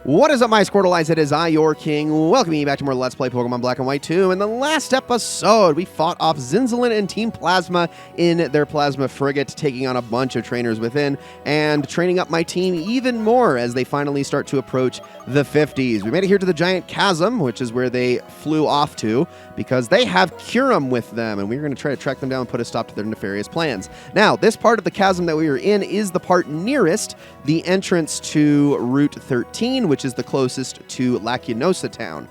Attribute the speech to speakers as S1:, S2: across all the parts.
S1: What is up, my Squirtleites? It is I, your king, welcoming you back to more Let's Play Pokemon Black and White 2. In the last episode, we fought off Zinzalin and Team Plasma in their Plasma Frigate, taking on a bunch of trainers within, and training up my team even more as they finally start to approach the 50s. We made it here to the Giant Chasm, which is where they flew off to, because they have Kyurem with them, and we're going to try to track them down and put a stop to their nefarious plans. Now, this part of the chasm that we are in is the part nearest the entrance to Route 13, which is the closest to Lacanosa Town.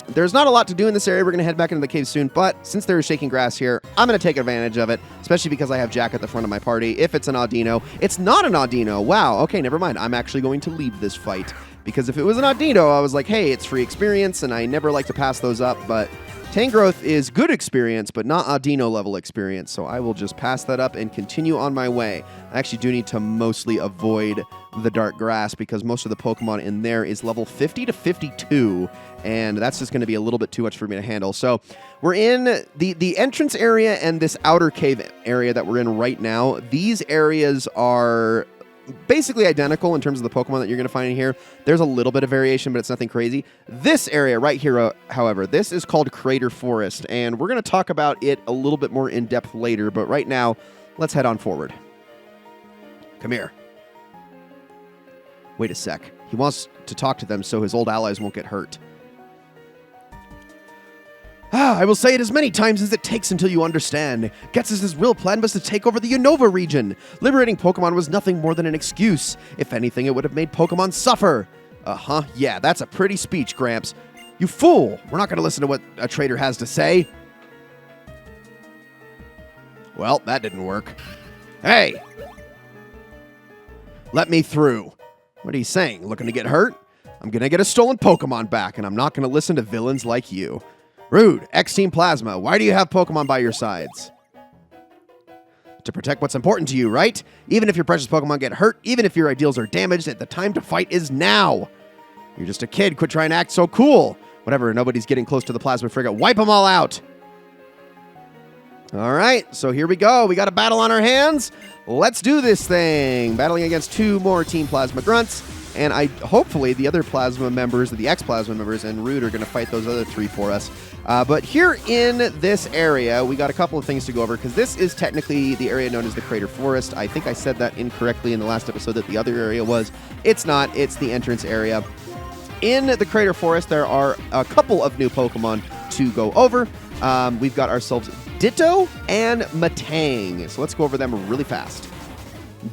S1: There's not a lot to do in this area. We're going to head back into the cave soon, but since there is shaking grass here, I'm going to take advantage of it, especially because I have Jack at the front of my party. If it's an Audino, it's not an Audino. Wow, okay, never mind. I'm actually going to leave this fight, because if it was an Audino, I was like, hey, it's free experience, and I never like to pass those up, but Tangrowth is good experience, but not Audino level experience, so I will just pass that up and continue on my way. I actually do need to mostly avoid the dark grass because most of the Pokemon in there is level 50 to 52, and that's just going to be a little bit too much for me to handle. So we're in the entrance area and this outer cave area that we're in right now. These areas are basically identical in terms of the Pokemon that you're going to find in here. There's a little bit of variation, but it's nothing crazy. This area right here, however, this is called Crater Forest, and we're going to talk about it a little bit more in depth later, but right now, let's head on forward. Come here. Wait a sec. He wants to talk to them so his old allies won't get hurt. I will say it as many times as it takes until you understand. Ghetsis' real plan was to take over the Unova region. Liberating Pokemon was nothing more than an excuse. If anything, it would have made Pokemon suffer. Uh-huh, yeah, that's a pretty speech, Gramps. You fool! We're not going to listen to what a traitor has to say. Well, that didn't work. Hey! Let me through. What are you saying? Looking to get hurt? I'm going to get a stolen Pokemon back, and I'm not going to listen to villains like you. Rude, X-Team Plasma, why do you have Pokemon by your sides? To protect what's important to you, right? Even if your precious Pokemon get hurt, even if your ideals are damaged, the time to fight is now. You're just a kid, quit trying to act so cool. Whatever, nobody's getting close to the Plasma Frigate. Wipe them all out. All right, so here we go. We got a battle on our hands. Let's do this thing. Battling against two more Team Plasma Grunts. And hopefully the other Plasma members, the X-Plasma members, and Root are going to fight those other three for us. But here in this area, we got a couple of things to go over, because this is technically the area known as the Crater Forest. I think I said that incorrectly in the last episode that the other area was. It's not. It's the entrance area. In the Crater Forest, there are a couple of new Pokemon to go over. We've got ourselves Ditto and Matang. So let's go over them really fast.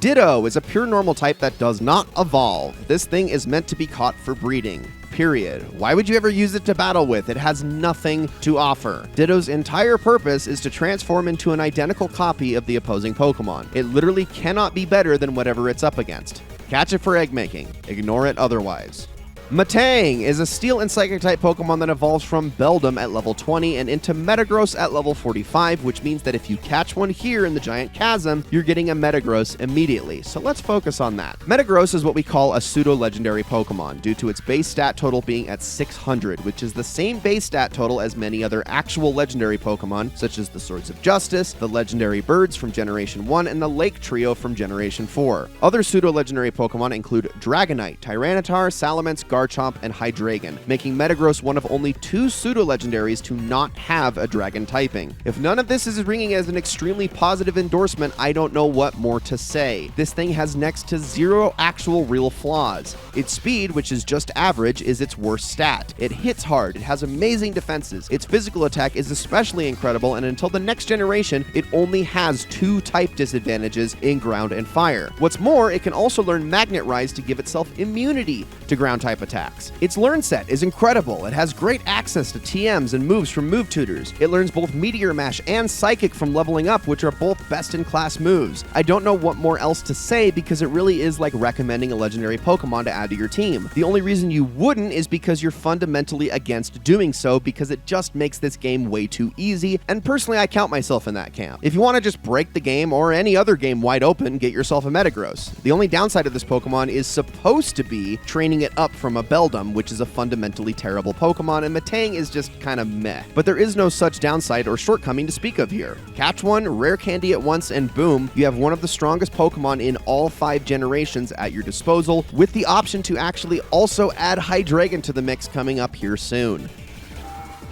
S1: Ditto is a pure normal type that does not evolve. This thing is meant to be caught for breeding. Period. Why would you ever use it to battle with? It has nothing to offer. Ditto's entire purpose is to transform into an identical copy of the opposing Pokemon. It literally cannot be better than whatever it's up against. Catch it for egg making. Ignore it otherwise. Matang is a Steel and Psychic-type Pokemon that evolves from Beldum at level 20 and into Metagross at level 45, which means that if you catch one here in the Giant Chasm, you're getting a Metagross immediately. So let's focus on that. Metagross is what we call a pseudo-legendary Pokemon, due to its base stat total being at 600, which is the same base stat total as many other actual legendary Pokemon, such as the Swords of Justice, the legendary birds from Generation 1, and the Lake Trio from Generation 4. Other pseudo-legendary Pokemon include Dragonite, Tyranitar, Salamence, Garchomp, and Hydreigon, making Metagross one of only two pseudo-legendaries to not have a dragon typing. If none of this is ringing as an extremely positive endorsement, I don't know what more to say. This thing has next to zero actual real flaws. Its speed, which is just average, is its worst stat. It hits hard, it has amazing defenses, its physical attack is especially incredible, and until the next generation, it only has two type disadvantages in ground and fire. What's more, it can also learn Magnet Rise to give itself immunity to ground type attacks. Its learn set is incredible. It has great access to TMs and moves from move tutors. It learns both Meteor Mash and Psychic from leveling up, which are both best-in-class moves. I don't know what more else to say because it really is like recommending a legendary Pokemon to add to your team. The only reason you wouldn't is because you're fundamentally against doing so, because it just makes this game way too easy, and personally I count myself in that camp. If you want to just break the game or any other game wide open, get yourself a Metagross. The only downside of this Pokemon is supposed to be training it up from from a Beldum, which is a fundamentally terrible Pokemon, and Metang is just kind of meh. But there is no such downside or shortcoming to speak of here. Catch one, rare candy at once, and boom, you have one of the strongest Pokemon in all 5 generations at your disposal, with the option to actually also add Hydreigon to the mix coming up here soon.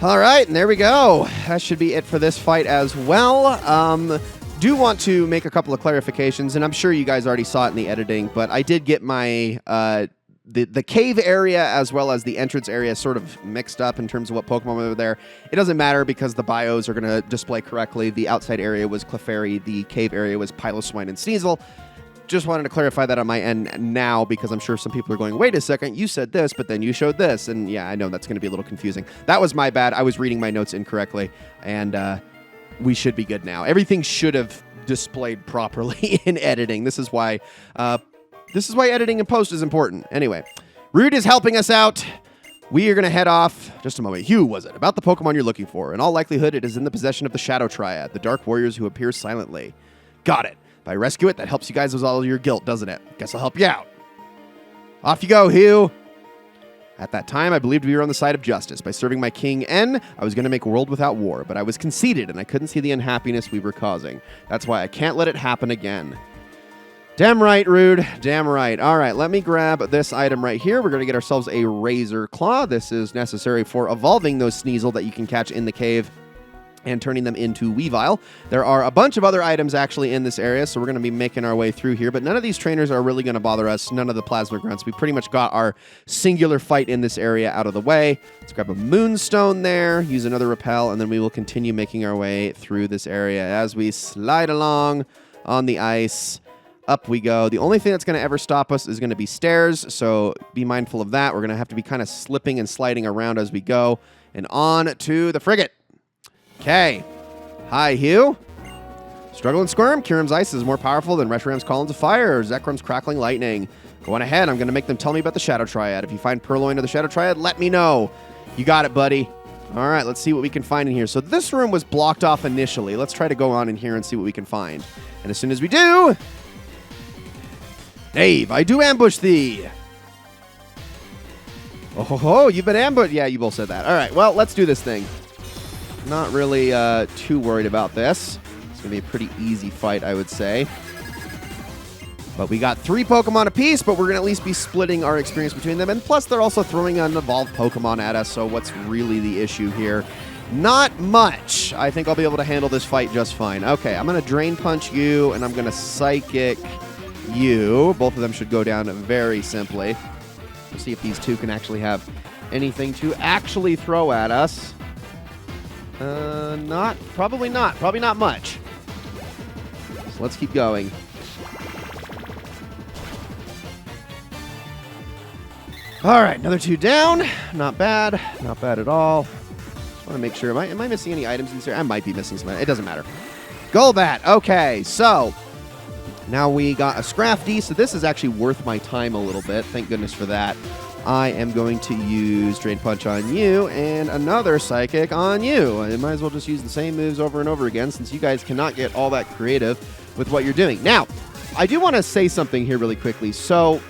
S1: All right, and there we go. That should be it for this fight as well. Do want to make a couple of clarifications, and I'm sure you guys already saw it in the editing, but I did get my the cave area as well as the entrance area sort of mixed up in terms of what Pokemon were there. It doesn't matter because the bios are going to display correctly. The outside area was Clefairy, the cave area was Piloswine and Sneasel. Just wanted to clarify that on my end now because I'm sure some people are going, wait a second, you said this, but then you showed this. And yeah, I know that's going to be a little confusing. That was my bad. I was reading my notes incorrectly, and we should be good now. Everything should have displayed properly in editing. This is why editing and post is important. Anyway, Rude is helping us out. We are going to head off. Just a moment. Hugh, was it? About the Pokemon you're looking for. In all likelihood, it is in the possession of the Shadow Triad, the Dark Warriors who appear silently. Got it. If I rescue it, that helps you guys with all your guilt, doesn't it? Guess I'll help you out. Off you go, Hugh. At that time, I believed we were on the side of justice. By serving my King N, I was going to make a world without war, but I was conceited and I couldn't see the unhappiness we were causing. That's why I can't let it happen again. Damn right, Rude. Damn right. All right, let me grab this item right here. We're going to get ourselves a Razor Claw. This is necessary for evolving those Sneasel that you can catch in the cave and turning them into Weavile. There are a bunch of other items actually in this area, so we're going to be making our way through here, but none of these trainers are really going to bother us. None of the Plasma Grunts. We pretty much got our singular fight in this area out of the way. Let's grab a Moonstone there, use another Repel, and then we will continue making our way through this area as we slide along on the ice. Up we go. The only thing that's going to ever stop us is going to be stairs, so be mindful of that. We're going to have to be kind of slipping and sliding around as we go. And on to the Frigate. Okay. Hi, Hugh. Struggle and Squirm. Kyurem's Ice is more powerful than Reshiram's Columns of Fire or Zekrum's Crackling Lightning. Go on ahead. I'm going to make them tell me about the Shadow Triad. If you find Purloin or the Shadow Triad, let me know. You got it, buddy. All right, let's see what we can find in here. So this room was blocked off initially. Let's try to go on in here and see what we can find. And as soon as we do... Dave, I do ambush thee. Oh, ho, ho, you've been ambushed. Yeah, you both said that. All right, well, let's do this thing. Not really too worried about this. It's going to be a pretty easy fight, I would say. But we got 3 Pokemon apiece, but we're going to at least be splitting our experience between them. And plus, they're also throwing an evolved Pokemon at us, so what's really the issue here? Not much. I think I'll be able to handle this fight just fine. Okay, I'm going to Drain Punch you, and I'm going to Psychic you. Both of them should go down very simply. We'll see if these two can actually have anything to actually throw at us. Probably not much. So let's keep going. All right, another 2 down. Not bad. Not bad at all. Just want to make sure. Am I missing any items in this area? I might be missing some. It doesn't matter. Golbat. Okay, so now we got a Scrafty. So this is actually worth my time a little bit. Thank goodness for that. I am going to use Drain Punch on you and another Psychic on you. I might as well just use the same moves over and over again since you guys cannot get all that creative with what you're doing. Now, I do want to say something here really quickly. So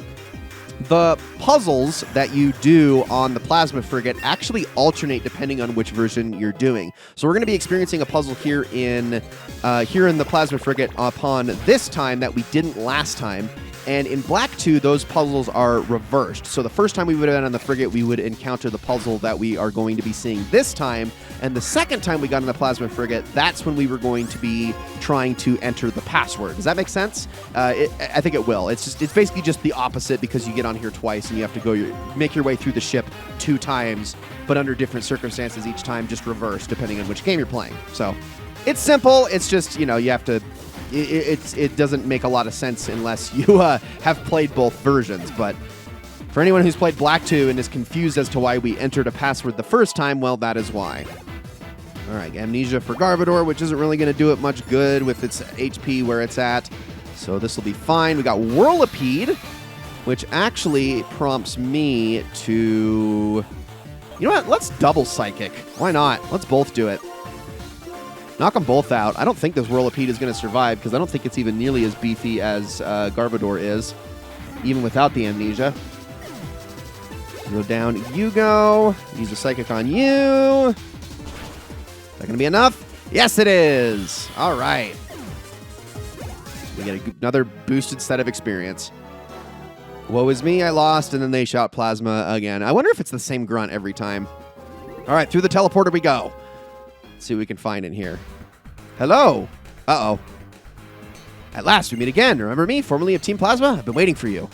S1: the puzzles that you do on the Plasma Frigate actually alternate depending on which version you're doing. So we're going to be experiencing a puzzle here in the Plasma Frigate upon this time that we didn't last time. And in Black 2, those puzzles are reversed. So the first time we would have been on the Frigate, we would encounter the puzzle that we are going to be seeing this time. And the second time we got on the Plasma Frigate, that's when we were going to be trying to enter the password. Does that make sense? I think it will. It's basically just the opposite because you get on here twice and you have to make your way through the ship 2 times, but under different circumstances each time, just reversed depending on which game you're playing. So it's simple. It's just, you have to... It doesn't make a lot of sense unless you have played both versions. But for anyone who's played Black 2 and is confused as to why we entered a password the first time, well, that is why. All right, Amnesia for Garbodor, which isn't really going to do it much good with its HP where it's at. So this will be fine. We got Whirlipede, which actually prompts me to... You know what? Let's double Psychic. Why not? Let's both do it. Knock them both out. I don't think this Whirlipede is going to survive because I don't think it's even nearly as beefy as Garbodor is, even without the Amnesia. Go down, you go. Use a Psychic on you. Is that going to be enough? Yes, it is. All right. We get another boosted set of experience. Woe is me, I lost, and then they shot Plasma again. I wonder if it's the same grunt every time. All right, through the teleporter we go. Let's see what we can find in here. Hello. Uh-oh. At last, we meet again. Remember me, formerly of Team Plasma? I've been waiting for you.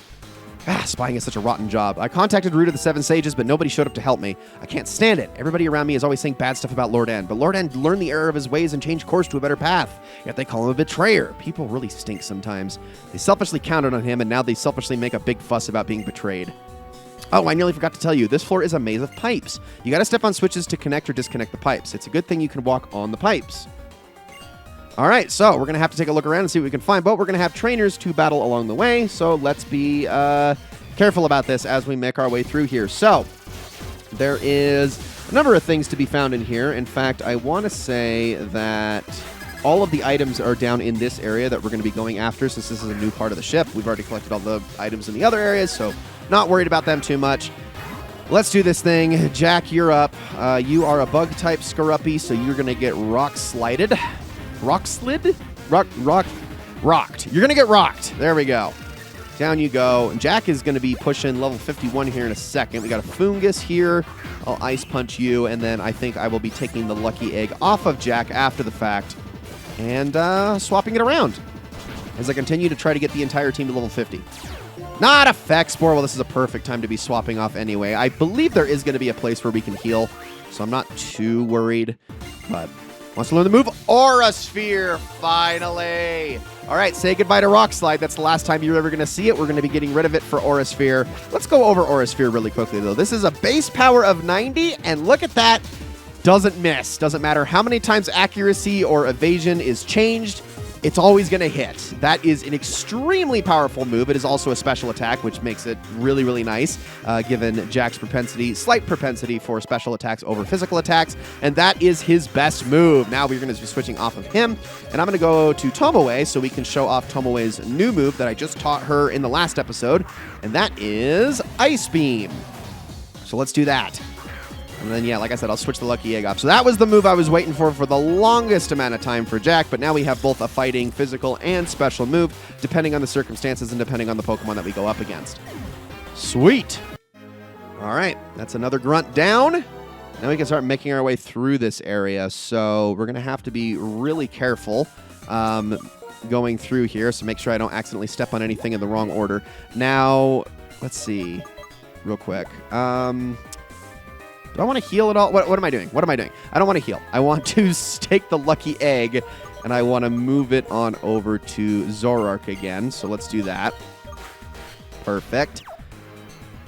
S1: Spying is such a rotten job. I contacted Root of the Seven Sages, but nobody showed up to help me. I can't stand it. Everybody around me is always saying bad stuff about Lord N, but Lord N learned the error of his ways and changed course to a better path. Yet they call him a betrayer. People really stink sometimes. They selfishly counted on him, and now they selfishly make a big fuss about being betrayed. Oh, I nearly forgot to tell you, this floor is a maze of pipes. You gotta step on switches to connect or disconnect the pipes. It's a good thing you can walk on the pipes. All right, so we're going to have to take a look around and see what we can find, but we're going to have trainers to battle along the way, so let's be careful about this as we make our way through here. So there is a number of things to be found in here. In fact, I want to say that all of the items are down in this area that we're going to be going after since this is a new part of the ship. We've already collected all the items in the other areas, so not worried about them too much. Let's do this thing. Jack, you're up. You are a bug-type Scaruppy, so you're going to get rock slided. Rock slid? Rocked. You're going to get rocked. There we go. Down you go. And Jack is going to be pushing level 51 here in a second. We got a Fungus here. I'll Ice Punch you, and then I think I will be taking the Lucky Egg off of Jack after the fact and swapping it around as I continue to try to get the entire team to level 50. Not Effect Spore. Well, this is a perfect time to be swapping off anyway. I believe there is going to be a place where we can heal, so I'm not too worried, but wants to learn the move Aura Sphere, finally. All right, say goodbye to Rock Slide. That's the last time you're ever going to see it. We're going to be getting rid of it for Aura Sphere. Let's go over Aura Sphere really quickly, though. This is a base power of 90, and look at that. Doesn't miss. Doesn't matter how many times accuracy or evasion is changed. It's always going to hit. That is an extremely powerful move. It is also a special attack, which makes it really, really nice, given Jack's slight propensity for special attacks over physical attacks, and that is his best move. Now we're going to be switching off of him, and I'm going to go to Tomoe so we can show off Tomoe's new move that I just taught her in the last episode, and that is Ice Beam. So let's do that. And then, yeah, like I said, I'll switch the Lucky Egg off. So that was the move I was waiting for the longest amount of time for Jack, but now we have both a fighting, physical, and special move, depending on the circumstances and depending on the Pokemon that we go up against. Sweet! All right, that's another grunt down. Now we can start making our way through this area, so we're going to have to be really careful going through here, so make sure I don't accidentally step on anything in the wrong order. Now, let's see real quick. Do I want to heal at all? What am I doing? What am I doing? I don't want to heal. I want to take the Lucky Egg, and I want to move it on over to Zoroark again. So let's do that. Perfect.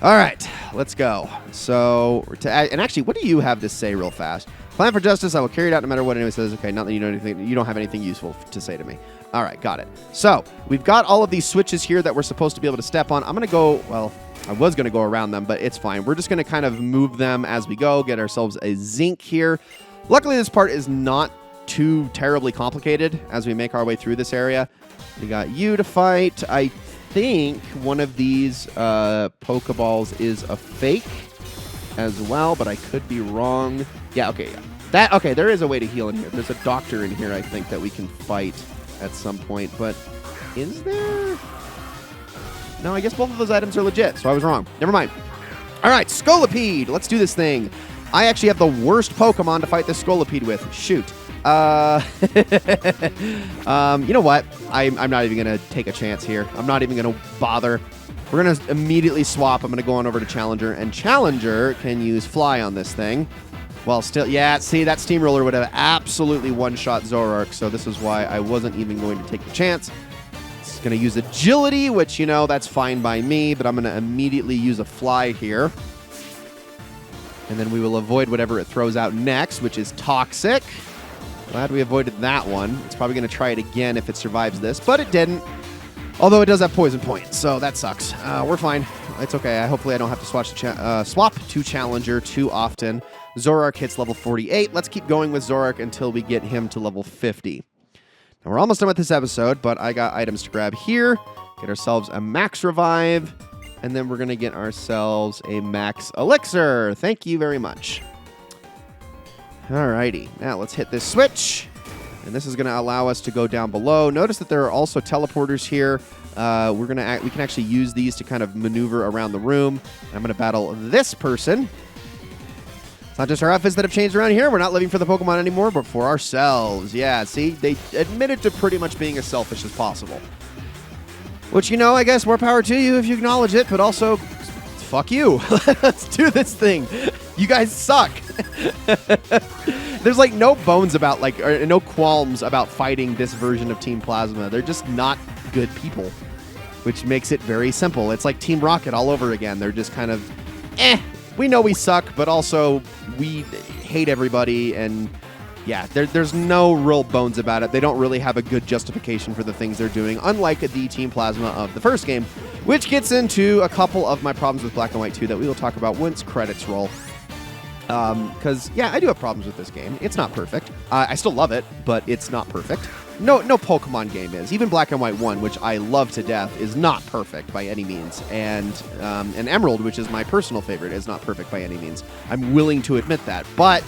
S1: All right, let's go. So, and actually, what do you have to say real fast? Plan for justice. I will carry it out no matter what anyone says. Okay, not that you know anything. You don't have anything useful to say to me. All right, got it. So we've got all of these switches here that we're supposed to be able to step on. I'm going to go, well, I was going to go around them, but it's fine. We're just going to kind of move them as we go, get ourselves a Zinc here. Luckily, this part is not too terribly complicated as we make our way through this area. We got you to fight. I think one of these Pokeballs is a fake as well, but I could be wrong. Yeah, okay. Yeah. Okay, there is a way to heal in here. There's a doctor in here, I think, that we can fight at some point, but is there? No, I guess both of those items are legit, so I was wrong. Never mind. All right, Scolipede. Let's do this thing. I actually have the worst Pokemon to fight this Scolipede with. Shoot. You know what? I'm not even going to take a chance here. I'm not even going to bother. We're going to immediately swap. I'm going to go on over to Challenger, and Challenger can use Fly on this thing. Well, still, yeah, see, that Steamroller would have absolutely one-shot Zoroark, so this is why I wasn't even going to take the chance. Going to use Agility, which, you know, that's fine by me, but I'm going to immediately use a Fly here. And then we will avoid whatever it throws out next, which is Toxic. Glad we avoided that one. It's probably going to try it again if it survives this, but it didn't. Although it does have Poison Point, so that sucks. We're fine. It's okay. Hopefully I don't have to swap to Challenger too often. Zoroark hits level 48. Let's keep going with Zoroark until we get him to level 50. Now, we're almost done with this episode, but I got items to grab here. Get ourselves a Max Revive. And then we're going to get ourselves a max elixir. Thank you very much. Alrighty. Now let's hit this switch. And this is going to allow us to go down below. Notice that there are also teleporters here. We can actually use these to kind of maneuver around the room. I'm going to battle this person. It's not just our outfits that have changed around here. We're not living for the Pokemon anymore, but for ourselves. Yeah, see? They admitted to pretty much being as selfish as possible. Which, you know, I guess more power to you if you acknowledge it, but also, fuck you. Let's do this thing. You guys suck. There's, like, no bones about, like, or no qualms about fighting this version of Team Plasma. They're just not good people, which makes it very simple. It's like Team Rocket all over again. They're just kind of, we know we suck, but also we hate everybody, and yeah, there's no real bones about it. They don't really have a good justification for the things they're doing, unlike the Team Plasma of the first game, which gets into a couple of my problems with Black and White 2 that we will talk about once credits roll. Because, yeah, I do have problems with this game. It's not perfect. I still love it, but it's not perfect. No Pokemon game is. Even Black and White 1, which I love to death, is not perfect by any means. And Emerald, which is my personal favorite, is not perfect by any means. I'm willing to admit that. But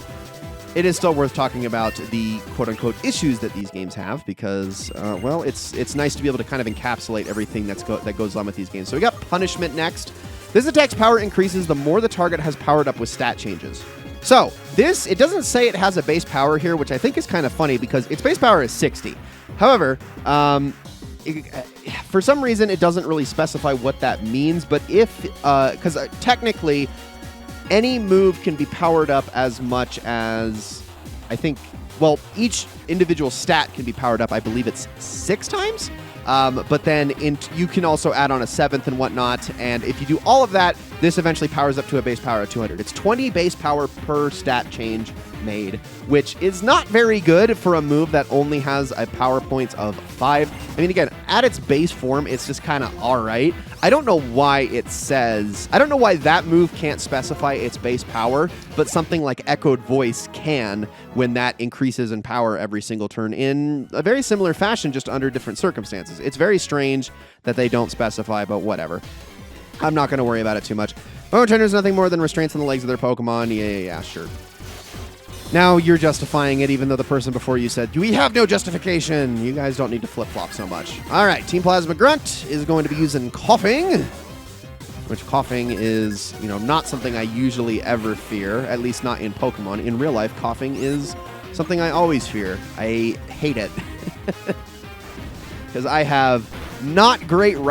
S1: it is still worth talking about the quote-unquote issues that these games have because, well, it's nice to be able to kind of encapsulate everything that goes on with these games. So we got Punishment next. This attack's power increases the more the target has powered up with stat changes. So, it doesn't say it has a base power here, which I think is kind of funny because its base power is 60. However, for some reason, it doesn't really specify what that means, but because technically, any move can be powered up as much as, I think, well, each individual stat can be powered up, I believe it's 6 times? But then you can also add on a 7th and whatnot, and if you do all of that, this eventually powers up to a base power of 200. It's 20 base power per stat change made, which is not very good for a move that only has a power points of 5. I mean, again, at its base form, it's just kind of all right. I don't know why I don't know why that move can't specify its base power, but something like Echoed Voice can when that increases in power every single turn in a very similar fashion, just under different circumstances. It's very strange that they don't specify, but whatever. I'm not going to worry about it too much. Bone Trainer is nothing more than restraints on the legs of their Pokemon. Yeah, sure. Now you're justifying it, even though the person before you said, we have no justification. You guys don't need to flip-flop so much. All right, Team Plasma Grunt is going to be using Coughing, which Coughing is, not something I usually ever fear, at least not in Pokemon. In real life, Coughing is something I always fear. I hate it. Because I have not very good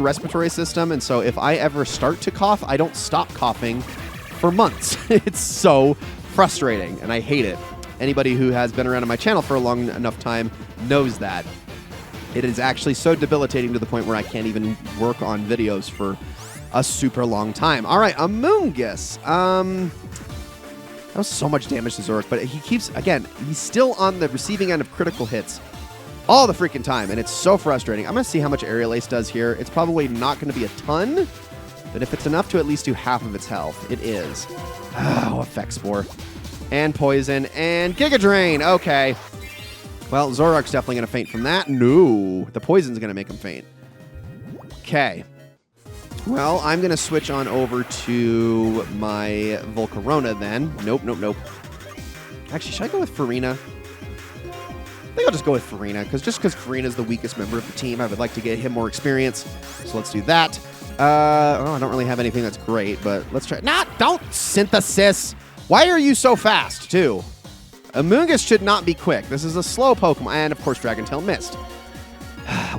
S1: respiratory system, and so if I ever start to cough, I don't stop coughing for months. It's so frustrating, and I hate it. Anybody who has been around on my channel for a long enough time knows that. It is actually so debilitating to the point where I can't even work on videos for a super long time. All right, Amoonguss. That was so much damage to Zoroark, but he's still on the receiving end of critical hits all the freaking time, and it's so frustrating. I'm going to see how much Aerial Ace does here. It's probably not going to be a ton, but if it's enough to at least do half of its health, it is. Oh, Effect Spore. And Poison, and Giga Drain. Okay. Well, Zoroark's definitely going to faint from that. No, the Poison's going to make him faint. Okay. Well, I'm going to switch on over to my Volcarona then. Nope. Actually, should I go with Farina? I think I'll just go with Farina, because Farina's the weakest member of the team, I would like to get him more experience. So let's do that. I don't really have anything that's great, but let's try. Don't Synthesis! Why are you so fast, too? Amoonguss should not be quick. This is a slow Pokemon, and of course Dragon Tail missed.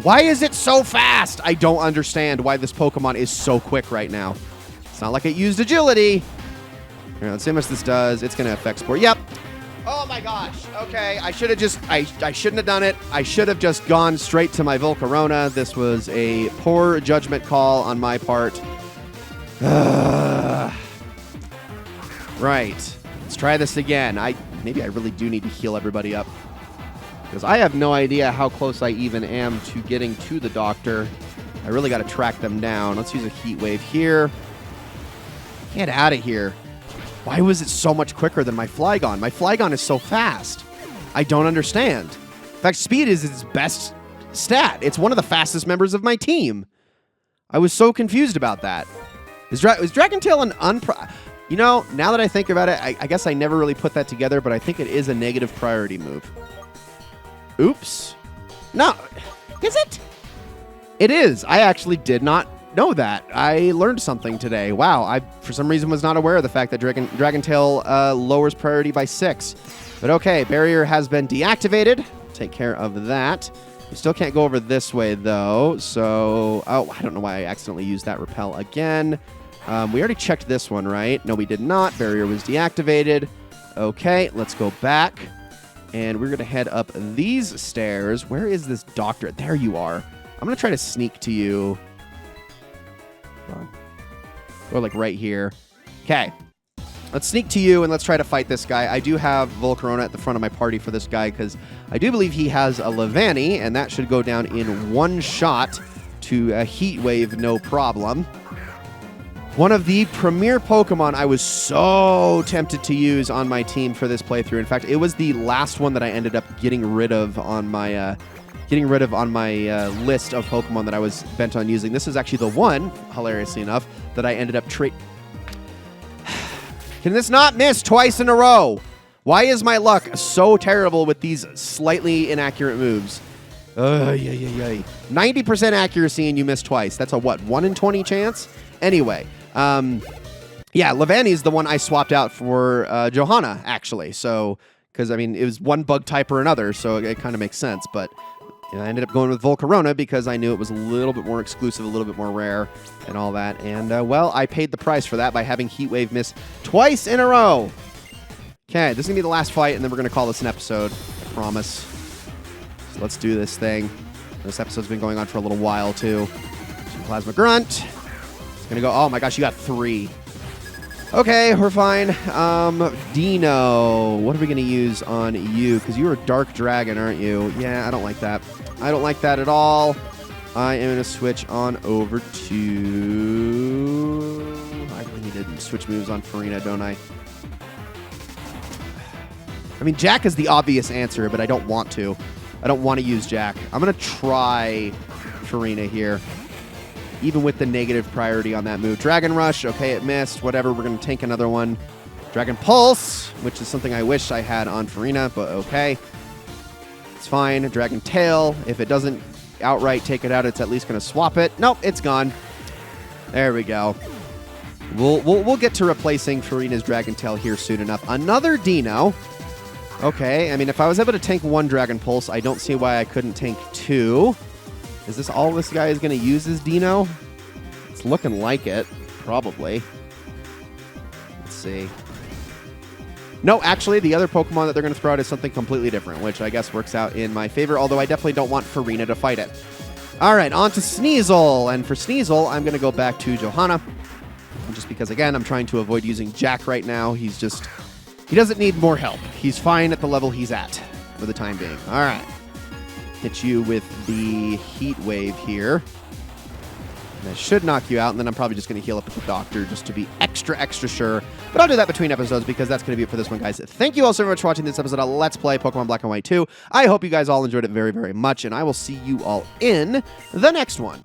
S1: Why is it so fast? I don't understand why this Pokemon is so quick right now. It's not like it used agility. Here, let's see how much this does. It's going to affect Spore. Yep. Oh my gosh. Okay, I should have I shouldn't have done it. I should have just gone straight to my Volcarona. This was a poor judgment call on my part. Right. Let's try this again. Maybe I really do need to heal everybody up, because I have no idea how close I even am to getting to the doctor. I really got to track them down. Let's use a Heat Wave here. Get out of here. Why was it so much quicker than my Flygon? My Flygon is so fast. I don't understand. In fact, speed is its best stat. It's one of the fastest members of my team. I was so confused about that. Is Dragon Tail an You know, now that I think about it, I guess I never really put that together, but I think it is a negative priority move. Oops. No. Is it? It is. I actually did not know that. I learned something today. Wow. I, for some reason, was not aware of the fact that Dragon Tail lowers priority by 6. But okay, barrier has been deactivated. Take care of that. We still can't go over this way, though. So, oh, I don't know why I accidentally used that repel again. We already checked this one, right? No, we did not. Barrier was deactivated. Okay, let's go back. And we're going to head up these stairs. Where is this doctor? There you are. I'm going to try to sneak to you. Come on. Go like right here. Okay. Let's sneak to you and let's try to fight this guy. I do have Volcarona at the front of my party for this guy because I do believe he has a Levani, and that should go down in one shot to a Heat Wave, no problem. One of the premier Pokemon I was so tempted to use on my team for this playthrough. In fact, it was the last one that I ended up getting rid of on my list of Pokemon that I was bent on using. This is actually the one, hilariously enough, that I ended up Can this not miss twice in a row? Why is my luck so terrible with these slightly inaccurate moves? 90% accuracy and you miss twice. That's a what, 1 in 20 chance? Anyway, yeah, Levani is the one I swapped out for Johanna, actually. So, because, I mean, it was one bug type or another, so it kind of makes sense. But you know, I ended up going with Volcarona because I knew it was a little bit more exclusive, a little bit more rare, and all that. And, well, I paid the price for that by having Heat Wave miss twice in a row. Okay, this is going to be the last fight, and then we're going to call this an episode. I promise. So let's do this thing. This episode's been going on for a little while, too. Some Plasma Grunt. It's going to go... Oh, my gosh, you got 3. Okay, we're fine. Dino, what are we going to use on you? Because you are Dark Dragon, aren't you? Yeah, I don't like that. I don't like that at all. I am going to switch on over to... I really need to switch moves on Farina, don't I? I mean, Jack is the obvious answer, but I don't want to. I don't want to use Jack. I'm going to try Farina here, even with the negative priority on that move. Dragon Rush, okay, it missed. Whatever, we're going to tank another one. Dragon Pulse, which is something I wish I had on Farina, but okay. It's fine. Dragon Tail, if it doesn't outright take it out, it's at least going to swap it. Nope, it's gone. There we go. We'll get to replacing Farina's Dragon Tail here soon enough. Another Dino. Okay, I mean, if I was able to tank 1 Dragon Pulse, I don't see why I couldn't tank 2. Is this all this guy is going to use as Dino? It's looking like it, probably. Let's see. No, actually, the other Pokemon that they're going to throw out is something completely different, which I guess works out in my favor, although I definitely don't want Farina to fight it. All right, on to Sneasel, and for Sneasel, I'm going to go back to Johanna, just because, again, I'm trying to avoid using Jack right now. He doesn't need more help. He's fine at the level he's at for the time being. All right. Hit you with the Heat Wave here. And that should knock you out, and then I'm probably just going to heal up with the Doctor just to be extra, extra sure. But I'll do that between episodes because that's going to be it for this one, guys. Thank you all so much for watching this episode of Let's Play Pokemon Black and White 2. I hope you guys all enjoyed it very, very much, and I will see you all in the next one.